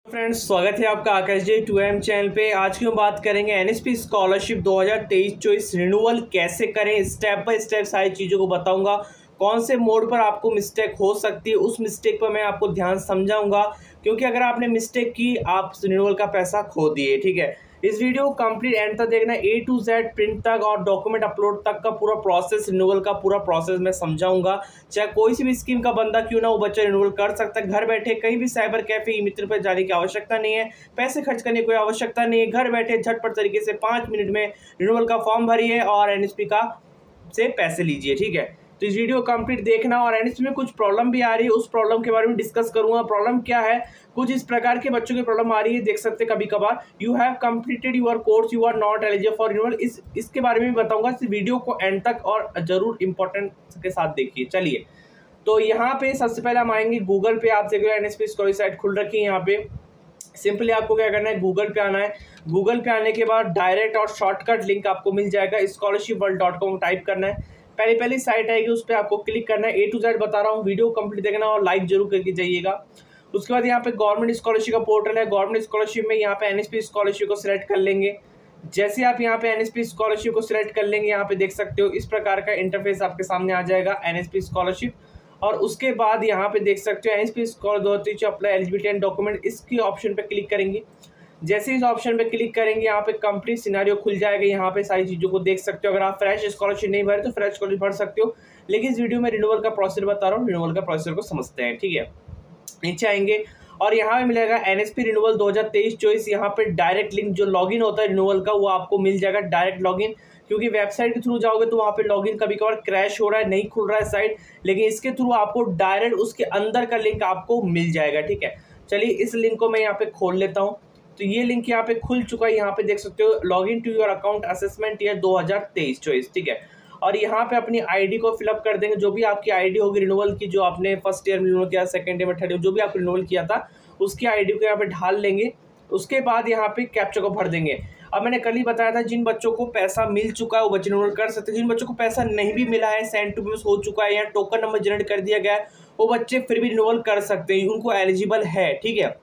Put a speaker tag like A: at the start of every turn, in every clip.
A: Friends, स्वागत है आपका आकाश जी 2M चैनल पे। आज की हम बात करेंगे एनएसपी स्कॉलरशिप 2023-24 रिन्यूअल कैसे करें। स्टेप बाय स्टेप सारी चीज़ों को बताऊंगा। कौन से मोड पर आपको मिस्टेक हो सकती है, उस मिस्टेक पर मैं आपको ध्यान समझाऊंगा, क्योंकि अगर आपने मिस्टेक की आप रिन्यूअल का पैसा खो दिए। ठीक है, इस वीडियो को कंप्लीट एंड तक देखना। A to Z प्रिंट तक और डॉक्यूमेंट अपलोड तक का पूरा प्रोसेस, रिन्यूअल का पूरा प्रोसेस मैं समझाऊंगा। चाहे कोई सी भी स्कीम का बंदा क्यों ना वो बच्चा रिन्यूअल कर सकता है। घर बैठे कहीं भी साइबर कैफे, ई मित्र पर जाने की आवश्यकता नहीं है, पैसे खर्च करने की कोई आवश्यकता नहीं है। घर बैठे झटपट तरीके से 5 मिनट में रिन्यूअल का फॉर्म भरिए और एनएसपी का से पैसे लीजिए। ठीक है, तो इस वीडियो कंप्लीट देखना। और एनएसपी में कुछ प्रॉब्लम भी आ रही है, उस प्रॉब्लम के बारे में डिस्कस करूंगा। प्रॉब्लम क्या है, कुछ इस प्रकार के बच्चों की प्रॉब्लम आ रही है, देख सकते हैं कभी कभार you have completed your course, you are not eligible for renewal. इसके बारे में भी बताऊंगा। इस वीडियो को एंड तक और जरूर इंपॉर्टेंट के साथ देखिए। चलिए, तो यहाँ पे सबसे पहले हम आएंगे गूगल पे। आप देखो एनएसपी स्कॉलरशिप साइट खुल रखी है। यहाँ पे सिंपली आपको क्या करना है, गूगल पे आना है। गूगल पे आने के बाद डायरेक्ट और शॉर्टकट लिंक आपको मिल जाएगा, scholarshipworld.com टाइप करना है। पहली साइट आएगी, उस पर आपको क्लिक करना है। A to Z बता रहा हूँ, वीडियो कंप्लीट देखना और लाइक जरूर करके जाइएगा। उसके बाद यहाँ पे गवर्नमेंट स्कॉलरशिप का पोर्टल है। गवर्नमेंट स्कॉलरशिप में यहाँ पे एनएसपी स्कॉलरशिप को सिलेक्ट कर लेंगे। जैसे आप यहाँ पे एनएसपी स्कॉलरशिप को सिलेक्ट कर लेंगे, यहाँ पे देख सकते हो इस प्रकार का इंटरफेस आपके सामने आ जाएगा, एनएसपी स्कॉलरशिप। और उसके बाद यहाँ पे देख सकते हो NSP scholar 2023 apply eligibility and document, इसकी ऑप्शन पे क्लिक करेंगे। जैसे इस ऑप्शन पे क्लिक करेंगे, यहाँ पे कंप्लीट सिनेरियो खुल जाएगा। यहाँ पे सारी चीज़ों को देख सकते हो। अगर आप फ्रेश स्कॉलरशिप नहीं भरे तो फ्रेश स्कॉलरशिप भर सकते हो, लेकिन इस वीडियो में रिन्यूअल का प्रोसीजर बता रहा हूँ, रिन्यूअल का प्रोसीजर को समझते हैं। ठीक है, नीचे आएंगे और यहाँ पे मिलेगा एनएसपी रिन्यूअल 2023-24। यहाँ पे डायरेक्ट लिंक जो लॉगिन होता है रिन्यूअल का, वो आपको मिल जाएगा डायरेक्ट लॉगिन। क्योंकि वेबसाइट के थ्रू जाओगे तो वहाँ पे लॉगिन कभी कभार क्रैश हो रहा है, नहीं खुल रहा है साइट, लेकिन इसके थ्रू आपको डायरेक्ट उसके अंदर का लिंक आपको मिल जाएगा। ठीक है, चलिए इस लिंक को मैं यहाँ पे खोल लेता हूँ। तो ये लिंक यहाँ पे खुल चुका है। यहाँ पे देख सकते हो login to your account assessment year 2023-24। ठीक है, और यहाँ पे अपनी आईडी को फिलअप कर देंगे, जो भी आपकी आईडी होगी रिन्यूअल की, जो आपने फर्स्ट ईयर में रिन्यूअल किया, सेकंड ईयर में, थर्ड ईयर जो भी आपने रिन्यूअल किया था, उसकी आईडी को यहाँ पे ढाल लेंगे। उसके बाद यहाँ पे कैप्चा को भर देंगे। अब मैंने कल ही बताया था, जिन बच्चों को पैसा मिल चुका है वो बच्चे रिन्यूअल कर सकते हैं। जिन बच्चों को पैसा नहीं भी मिला है, सेंड टू पेमेंट हो चुका है या टोकन नंबर जनरेट कर दिया गया है, वो बच्चे फिर भी रिन्यूअल कर सकते हैं, उनको एलिजिबल है। ठीक है,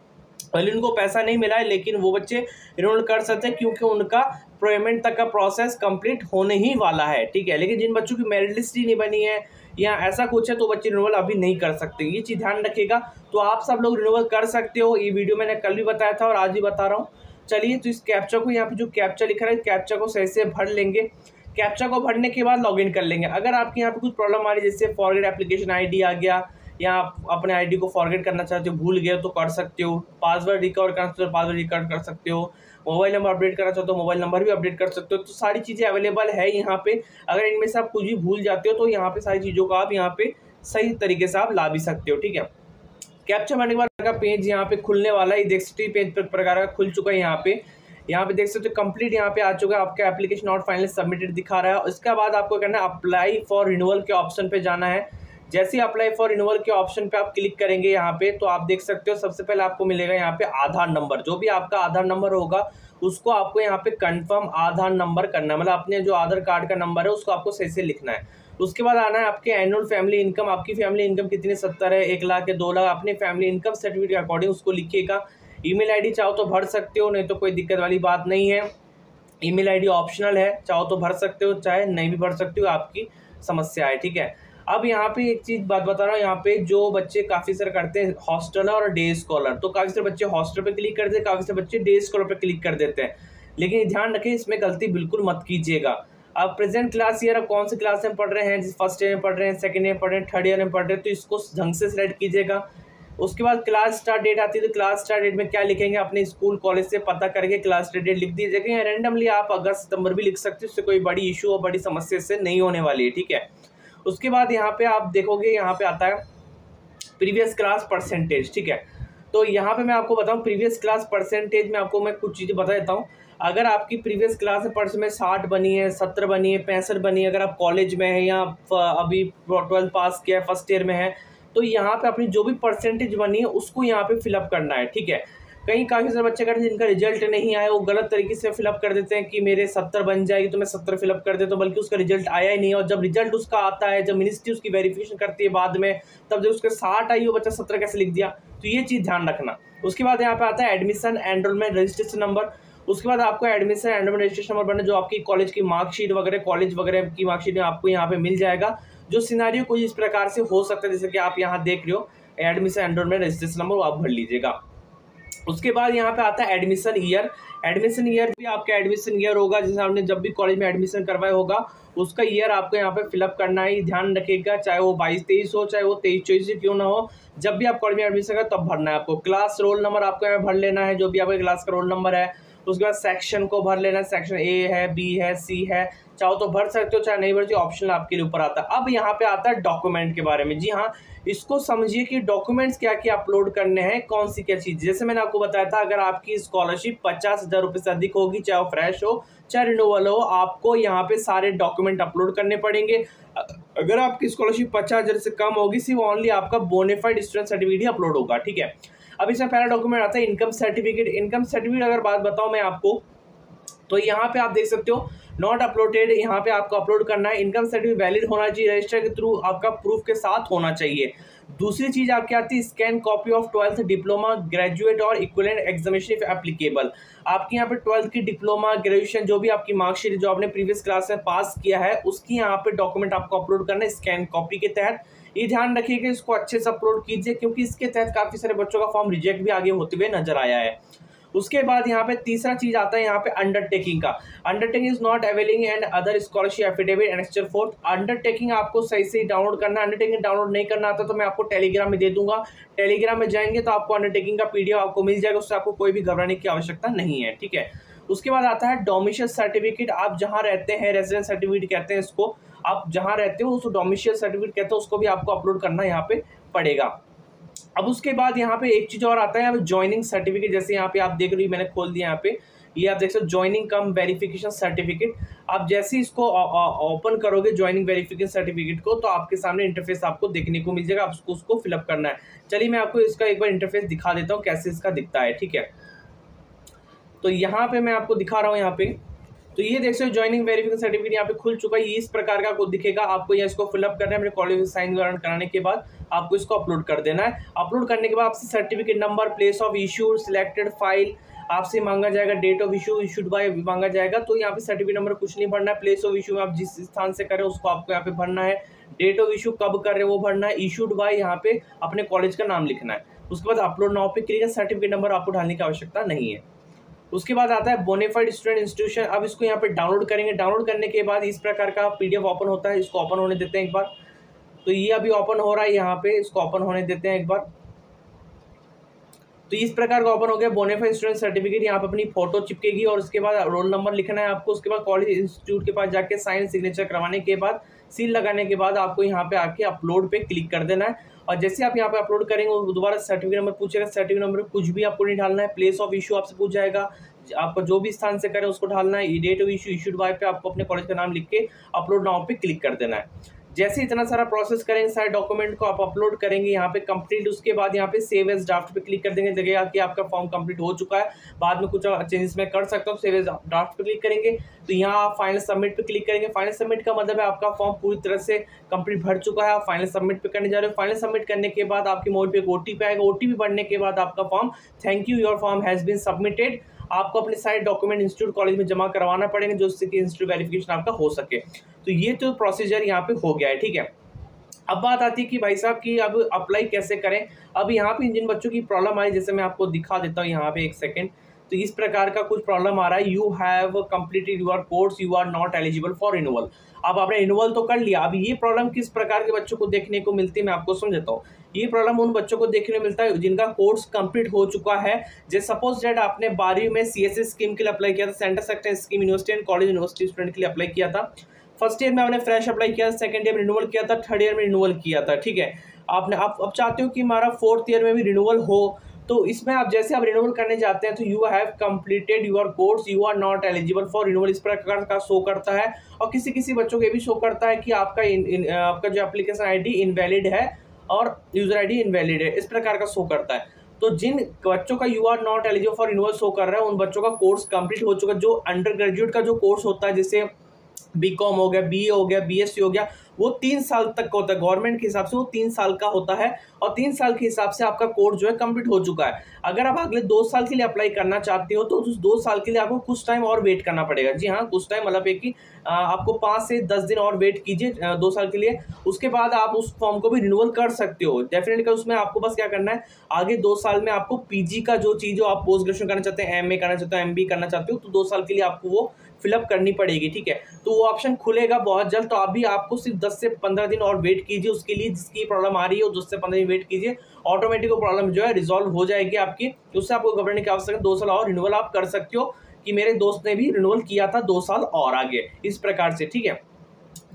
A: भले उनको पैसा नहीं मिला है लेकिन वो बच्चे रिन्यूअल कर सकते हैं, क्योंकि उनका पेमेंट तक का प्रोसेस कंप्लीट होने ही वाला है। ठीक है, लेकिन जिन बच्चों की मेरिट लिस्ट ही नहीं बनी है या ऐसा कुछ है तो बच्चे रिन्यूअल अभी नहीं कर सकते, ये चीज़ ध्यान रखिएगा। तो आप सब लोग रिन्यूअल कर सकते हो, ये वीडियो मैंने कल भी बताया था और आज भी बता रहा हूँ। चलिए, तो इस कैप्चा को, यहाँ पे जो कैप्चा लिखा है, कैप्चा को सही से भर लेंगे। कैप्चा को भरने के बाद लॉगिन कर लेंगे। अगर आपके यहाँ पे कुछ प्रॉब्लम आ रही है, जैसे फॉरगेट एप्लीकेशन आईडी आ गया, या आप अपने आईडी को फॉरगेट करना चाहते हो, भूल गए तो कर सकते हो, पासवर्ड रिकवर करना चाहते हो पासवर्ड रिकवर कर सकते हो, मोबाइल नंबर अपडेट करना चाहते हो मोबाइल नंबर भी अपडेट कर सकते हो। तो सारी चीज़ें अवेलेबल है यहाँ पे। अगर इनमें से आप कुछ भी भूल जाते हो तो यहाँ पे सारी चीज़ों को आप यहाँ पे सही तरीके से आप ला भी सकते हो। ठीक है, कैप्चा भरने के बाद का पेज यहाँ पे खुलने वाला है, देख सकते हो पेज प्रकार का खुल चुका है। यहाँ पे देख सकते हो कंप्लीट यहाँ पे आ चुका है, आपका एप्लीकेशन नॉट फाइनली सबमिटेड दिखा रहा है। उसके बाद आपको करना है अप्लाई फॉर रिन्यूअल के ऑप्शन पे जाना है। जैसे ही अप्लाई फॉर रिन्यूअल के ऑप्शन पे आप क्लिक करेंगे यहाँ पे, तो आप देख सकते हो सबसे पहले आपको मिलेगा यहाँ पे आधार नंबर। जो भी आपका आधार नंबर होगा उसको आपको यहाँ पे कंफर्म आधार नंबर करना है, मतलब अपने जो आधार कार्ड का नंबर है उसको आपको सही से लिखना है। उसके बाद आना है आपके एनुअल फैमिली इनकम, आपकी फैमिली इनकम कितनी 70 है, 1 लाख है, 2 लाख, अपने फैमिली इनकम सर्टिफिकेट के अकॉर्डिंग उसको लिखिएगा। ईमेल आईडी चाहो तो भर सकते हो, नहीं तो कोई दिक्कत वाली बात नहीं है। ईमेल आईडी ऑप्शनल है, चाहो तो भर सकते हो, चाहे नहीं भी भर सकते हो, आपकी समस्या है। ठीक है, अब यहाँ पे एक चीज़ बात बता रहा हूँ। यहाँ पे जो बच्चे काफ़ी सारे करते हैं हॉस्टल और डे स्कॉलर, तो काफ़ी सारे बच्चे हॉस्टल पे क्लिक करते हैं, काफ़ी सारे बच्चे डे स्कॉलर पे क्लिक कर देते हैं। लेकिन ध्यान रखें, इसमें गलती बिल्कुल मत कीजिएगा। अब प्रेजेंट क्लास ईयर, अब कौन से क्लास में पढ़ रहे हैं, जैसे फर्स्ट ईयर में पढ़ रहे हैं, सेकंड ईयर में पढ़ रहे हैं, थर्ड ईयर में पढ़ रहे हैं, तो इसको ढंग से सिलेक्ट कीजिएगा। उसके बाद क्लास स्टार्ट डेट आती है, तो क्लास स्टार्ट डेट में क्या लिखेंगे, अपने स्कूल कॉलेज से पता करके क्लास स्टार्ट डेट लिख दीजिएगा। या रैंडमली आप अगस्त सितंबर भी लिख सकते हो, उससे कोई बड़ी इशू और बड़ी समस्या से नहीं होने वाली है। ठीक है, उसके बाद यहाँ पे आप देखोगे, यहाँ पे आता है प्रीवियस क्लास परसेंटेज। ठीक है, तो यहाँ पे मैं आपको बताऊँ प्रीवियस क्लास परसेंटेज में आपको मैं कुछ चीज़ें बता देता हूँ। अगर आपकी प्रीवियस क्लास में 60 बनी है, 70 बनी है, 65 बनी है, अगर आप कॉलेज में है या अभी 12 पास किया है, फर्स्ट ईयर में है, तो यहाँ पे अपनी जो भी परसेंटेज बनी है उसको यहाँ पे फिलअप करना है। ठीक है, कहीं काफ़ी सारे बच्चे करते हैं जिनका रिजल्ट नहीं आया, वो गलत तरीके से फिलअप कर देते हैं कि मेरे 70 बन जाएगी तो मैं 70 फिलअप कर देता हूँ, बल्कि उसका रिजल्ट आया ही नहीं। और जब रिजल्ट उसका आता है, जब मिनिस्ट्री उसकी वेरिफिकेशन करती है बाद में, तब जब उसके 60 आई वो बच्चा 70 कैसे लिख दिया। तो ये चीज़ ध्यान रखना। उसके बाद यहाँ पे आता है एडमिशन एनरोलमेंट रजिस्ट्रेशन नंबर। उसके बाद आपको एडमिशन एनरोलमेंट रजिस्ट्रेशन नंबर बनना, जो आपकी कॉलेज की मार्कशीट वगैरह, कॉलेज वगैरह की मार्कशीट में आपको यहाँ पे मिल जाएगा। जो सिनारियो कुछ इस प्रकार से हो सकता है, जैसे कि आप यहाँ देख रहे हो एडमिशन एनरोलमेंट रजिस्ट्रेशन नंबर, वो आप भर लीजिएगा। उसके बाद यहाँ पे आता है एडमिशन ईयर। एडमिशन ईयर भी आपका एडमिशन ईयर होगा, जैसे आपने जब भी कॉलेज में एडमिशन करवाया होगा उसका ईयर आपको यहाँ पे फिलअप करना है। ध्यान रखिएगा, चाहे वो 22-23 हो, चाहे वो 23-24 क्यों ना हो, जब भी आप कॉलेज में एडमिशन करें तब भरना है आपको। क्लास रोल नंबर आपको यहाँ भर लेना है, जो भी आपके क्लास का रोल नंबर है। उसके बाद सेक्शन को भर लेना है, सेक्शन ए है, बी है, सी है, चाहो तो भर सकते हो, चाहे नहीं भरती, ऑप्शनल आपके लिए ऊपर आता है। अब यहाँ पे आता है डॉक्यूमेंट के बारे में। जी हाँ, इसको समझिए कि डॉक्यूमेंट्स क्या क्या अपलोड करने हैं, कौन सी क्या चीज़। जैसे मैंने आपको बताया था, अगर आपकी स्कॉलरशिप 50,000 रुपये से अधिक होगी, चाहे वो फ्रेश हो चाहे रिन्यूअल हो, आपको यहाँ पे सारे डॉक्यूमेंट अपलोड करने पड़ेंगे। अगर आपकी स्कॉलरशिप 50,000 से कम होगी, सिर्फ ओनली आपका बोनाफाइड स्टूडेंट सर्टिफिकेट ही अपलोड होगा, ठीक है। अब इसमें पहला डॉक्यूमेंट आता है इनकम सर्टिफिकेट। इनकम सर्टिफिकेट अगर बात बताऊँ मैं आपको, तो यहाँ पे आप देख सकते हो नॉट अपलोडेड, यहाँ पे आपको अपलोड करना है। इनकम सर्टिफिकेट वैलिड होना चाहिए, रजिस्टर के थ्रू आपका प्रूफ के साथ होना चाहिए। दूसरी चीज आपकी आती है scan copy of 12th diploma, graduate और इक्विवेलेंट एग्जामिनेशन इफ एप्लीकेबल। आपकी यहाँ पे 12th की डिप्लोमा, ग्रेजुएशन, जो भी आपकी मार्कशीट जो आपने प्रीवियस क्लास में पास किया है, उसकी यहाँ पे डॉक्यूमेंट आपको अपलोड करना है स्कैन कॉपी के तहत। ये ध्यान रखिएगा, इसको अच्छे से अपलोड कीजिए, क्योंकि इसके तहत काफी सारे बच्चों का फॉर्म रिजेक्ट भी आगे होते हुए नजर आया है। उसके बाद यहाँ पे तीसरा चीज आता है यहाँ पे अंडरटेकिंग का। Undertaking is not availing and other scholarship affidavit and एक्सचर फोर्थ। अंडरटेकिंग आपको सही से डाउनलोड करना है। अंडरटेकिंग डाउनलोड नहीं करना आता तो मैं आपको टेलीग्राम में दे दूंगा। टेलीग्राम में जाएंगे तो आपको अंडरटेकिंग का पीडीएफ आपको मिल जाएगा, उससे आपको कोई भी घबराने की आवश्यकता नहीं है, ठीक है। उसके बाद आता है डोमिशियल सर्टिफिकेट। आप जहाँ रहते हैं, रेजिडेंस सर्टिफिकेट कहते हैं इसको, आप जहाँ रहते हो उसको डोमिशियल सर्टिफिकेट कहते हैं, उसको भी आपको अपलोड करना यहाँ पे पड़ेगा। अब उसके बाद यहाँ पे एक चीज और आता है, यहाँ पे ज्वाइनिंग सर्टिफिकेट। जैसे यहाँ पे आप देख रहे हो, मैंने खोल दिया यहाँ पे, ये आप देख सकते हो ज्वाइनिंग कम वेरिफिकेशन सर्टिफिकेट। आप जैसे ही इसको ओपन करोगे ज्वाइनिंग वेरिफिकेशन सर्टिफिकेट को, तो आपके सामने इंटरफेस आपको देखने को मिल जाएगा। आपको उसको फिलअप करना है। चलिए मैं आपको इसका एक बार इंटरफेस दिखा देता हूँ कैसे इसका दिखता है, ठीक है। तो यहाँ पे मैं आपको दिखा रहा हूँ। यहाँ पे तो ये देख सकते हो ज्वाइनिंग वेरिफिकेशन सर्टिफिकेट यहाँ पे खुल चुका है। ये इस प्रकार का आपको दिखेगा। आपको यहाँ इसको फिलअप करना है। मेरे कॉलेज में साइन कराने के बाद आपको इसको अपलोड कर देना है। अपलोड करने के बाद आपसे certificate number, place of issue, selected file आपसे मांगा जाएगा, date of issue, issued by मांगा जाएगा। तो यहाँ पे सर्टिफिकेट नंबर कुछ नहीं भरना है। प्लेस ऑफ इशू में आप जिस स्थान से करें उसको आपको यहाँ पे भरना है। डेट ऑफ इशू कब कर रहे हैं वो भरना है। इशूड बाय यहाँ पे अपने कॉलेज का नाम लिखना है। उसके बाद अपलोड नाउ पे क्लिक। सर्टिफिकेट नंबर आपको डालने की आवश्यकता नहीं है। उसके बाद आता है बोनाफाइड स्टूडेंट इंस्टीट्यूशन। अब इसको यहाँ पे डाउनलोड करेंगे। डाउनलोड करने के बाद इस प्रकार का पीडीएफ ओपन होता है। इसको ओपन होने देते हैं एक बार। तो ये अभी ओपन हो रहा है यहाँ पे, इसको ओपन होने देते हैं एक बार। तो इस प्रकार का ओपन हो गया बोनाफाइड स्टूडेंट सर्टिफिकेट। यहाँ पे अपनी फोटो चिपकेगी और उसके बाद रोल नंबर लिखना है आपको। उसके बाद कॉलेज इंस्टीट्यूट के पास जाके साइन सिग्नेचर करवाने के बाद, सील लगाने के बाद आपको यहाँ पे आके अपलोड पे क्लिक कर देना है। और जैसे आप यहाँ पे अपलोड करेंगे वो दोबारा सर्टिफिकेट नंबर पूछेगा। सर्टिफिकेट नंबर कुछ भी आपको नहीं डालना है। प्लेस ऑफ इशू आपसे पूछ जाएगा, आपको जो भी स्थान से करें उसको डालना है। Date of issue, issued by पे आपको अपने कॉलेज का नाम लिख के अपलोड नाउ पे क्लिक कर देना है। जैसे इतना सारा प्रोसेस करेंगे, सारे डॉक्यूमेंट को आप अपलोड करेंगे यहाँ पे कंप्लीट। उसके बाद यहाँ पे सेव एज ड्राफ्ट पे क्लिक कर देंगे। जगह कि आपका फॉर्म कंप्लीट हो चुका है, बाद में कुछ चेंजेस मैं कर सकता हूँ। सेव एज ड्राफ्ट पे क्लिक करेंगे तो यहाँ आप फाइनल सबमिट पे क्लिक करेंगे। फाइनल सबमिट का मतलब है आपका फॉर्म पूरी तरह से कंप्लीट भर चुका है। आप फाइनल सबमिट पे करने जा रहे हो। फाइनल सबमिट करने के बाद आपकी मोबाइल पे एक ओटीपी आएगा। ओटीपी बढ़ने के बाद आपका form, thank you your form has been submitted, आपको अपने सारे डॉक्यूमेंट इंस्टीट्यूट कॉलेज में जमा करवाना पड़ेंगे, जो उससे कि इंस्टीट्यूट वेरिफिकेशन आपका हो सके। तो ये तो प्रोसीजर यहाँ पे हो गया है, ठीक है। अब बात आती है कि भाई साहब की अब अप्लाई कैसे करें। अब यहाँ पे जिन बच्चों की प्रॉब्लम आई, जैसे मैं आपको दिखा देता हूँ यहाँ पे एक सेकंड। तो इस प्रकार का कुछ प्रॉब्लम आ रहा है, you have completed your course, you are not eligible for renewal. अब आपने रिन्यूअल तो कर लिया। अब ये प्रॉब्लम किस प्रकार के बच्चों को देखने को मिलती है मैं आपको समझाता हूँ। ये प्रॉब्लम उन बच्चों को देखने को मिलता है जिनका कोर्स कंप्लीट हो चुका है। जैसे सपोज दैट आपने 12वीं में सीएससी स्कीम के लिए अप्लाई किया था, centre sector scheme, university and college university student के लिए अप्लाई किया था। फर्स्ट ईयर में आपने फ्रेश अप्लाई किया, सेकंड ईयर में रिन्यूअल किया था, थर्ड ईयर में रिन्यूअल किया था, ठीक है। आपने अब चाहते हो कि हमारा फोर्थ ईयर में भी रिन्यूअल हो, तो इसमें आप जैसे आप रिन्यूअल करने जाते हैं तो you have completed your course, you are not eligible for renewal, इस प्रकार का शो करता है। और किसी किसी बच्चों को ये भी शो करता है कि आपका आपका जो एप्लीकेशन आईडी इनवैलिड है और यूजर आईडी इनवैलिड है, इस प्रकार का शो करता है। तो जिन बच्चों का you are not eligible for renewal show कर रहा है, उन बच्चों का कोर्स कंप्लीट हो चुका है। जो अंडर ग्रेजुएट का जो कोर्स होता है, जैसे बीकॉम हो गया, बीए हो गया, बीएससी हो गया, वो 3 साल तक का होता है। गवर्नमेंट के हिसाब से वो 3 साल का होता है और 3 साल के हिसाब से आपका कोर्स जो है कंप्लीट हो चुका है। अगर आप अगले 2 साल के लिए अप्लाई करना चाहते हो तो उस 2 साल के लिए आपको कुछ टाइम और वेट करना पड़ेगा। जी हाँ, कुछ टाइम मतलब है कि आपको 5 से 10 दिन और वेट कीजिए 2 साल के लिए। उसके बाद आप उस फॉर्म को भी रिन्यूअल कर सकते हो डेफिनेटली। उसमें आपको बस क्या करना है, आगे 2 साल में आपको पीजी का जो चीज़ हो, आप पोस्ट ग्रेजुएशन करना चाहते हैं, एमए करना चाहते हो, एमबी करना चाहते हो, तो 2 साल के लिए आपको वो फिलअप करनी पड़ेगी। ठीक है, तो वो ऑप्शन खुलेगा बहुत जल्द। तो अभी आपको सिर्फ 10 से 15 दिन और वेट कीजिए उसके लिए। जिसकी प्रॉब्लम आ रही है वो 10 से 15 दिन वेट कीजिए, ऑटोमेटिक वो प्रॉब्लम जो है रिजॉल्व हो जाएगी आपकी। उससे आपको घबराने की आवश्यकता है। 2 साल और रिन्यूअल आप कर सकते हो, कि मेरे दोस्त ने भी रिन्यूअल किया था 2 साल और आगे, इस प्रकार से। ठीक है,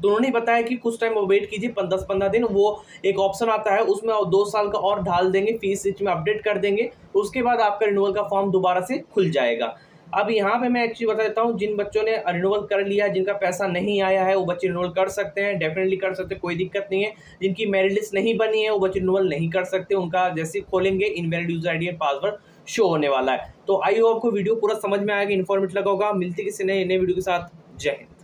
A: तो उन्होंने बताया कि कुछ टाइम वेट कीजिए, 10-15 दिन, वो एक ऑप्शन आता है उसमें 2 साल का और ढाल देंगे, फीस में अपडेट कर देंगे, उसके बाद आपका रिन्यूअल का फॉर्म दोबारा से खुल जाएगा। अब यहाँ पे मैं एक्चुअली बता देता हूँ, जिन बच्चों ने रिन्यूअल कर लिया है, जिनका पैसा नहीं आया है, वो बच्चे रिन्यूअल कर सकते हैं, डेफिनेटली कर सकते हैं, कोई दिक्कत नहीं है। जिनकी मेरिट लिस्ट नहीं बनी है वो बच्चे रिन्यूअल नहीं कर सकते, उनका जैसे खोलेंगे invalid user ID and password show होने वाला है। तो आई होप आपको वीडियो पूरा समझ में आएगा, इन्फॉर्मेटिव लगा होगा। मिलती किसी नए वीडियो के साथ। जय हिंद।